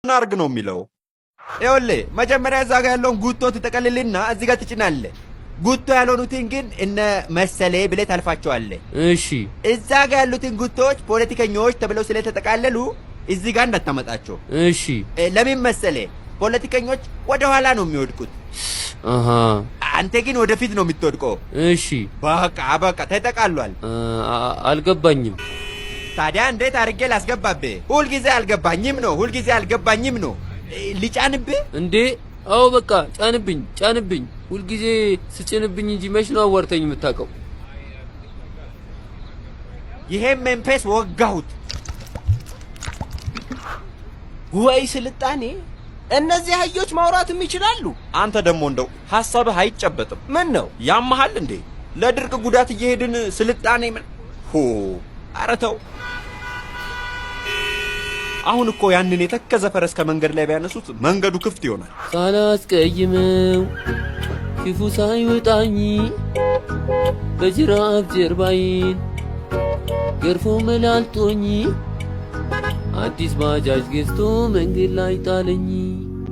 ናርግ ነው የሚለው። ይኸውልህ መጀመሪያ እዛ ጋር ያለውን ጉቶ ትጠቀልልና እዚህ ጋር ትጭናለህ። ጉቶ ያልሆኑትን ግን እነ መሰሌ ብለህ ታልፋቸዋለህ። እሺ እዛ ጋር ያሉትን ጉቶዎች ፖለቲከኞች ተብለው ስለተጠቃለሉ እዚህ ጋር እንዳታመጣቸው። እሺ ለምን መሰሌ? ፖለቲከኞች ወደ ኋላ ነው የሚወድቁት። አሃ አንተ ግን ወደፊት ነው የምትወድቀው። እሺ በቃ ተጠቃሏል። አልገባኝም። ታዲያ እንዴት አድርጌ ላስገባብህ? ሁልጊዜ አልገባኝም ነው። ሊጫንብህ እንዴ? አዎ በቃ ጫንብኝ። ሁልጊዜ ስጭንብኝ እንጂ መች ነው አዋርተኝ የምታውቀው? ይሄም መንፈስ ወጋሁት። ወይ ስልጣኔ! እነዚህ አህዮች ማውራትም ይችላሉ። አንተ ደግሞ እንደው ሐሳብህ አይጨበጥም። ምን ነው ያመሃል እንዴ? ለድርቅ ጉዳት እየሄድን ስልጣኔ ምን ኧረ ተው። አሁን እኮ ያንን የተከዘ ፈረስ ከመንገድ ላይ ቢያነሱት መንገዱ ክፍት ይሆናል። ሳላስቀይመው ክፉ ሳይወጣኝ በጅራፍ ጀርባዬን ገርፎ መላልጦኝ አዲስ ባጃጅ ገዝቶ መንገድ ላይ ጣለኝ።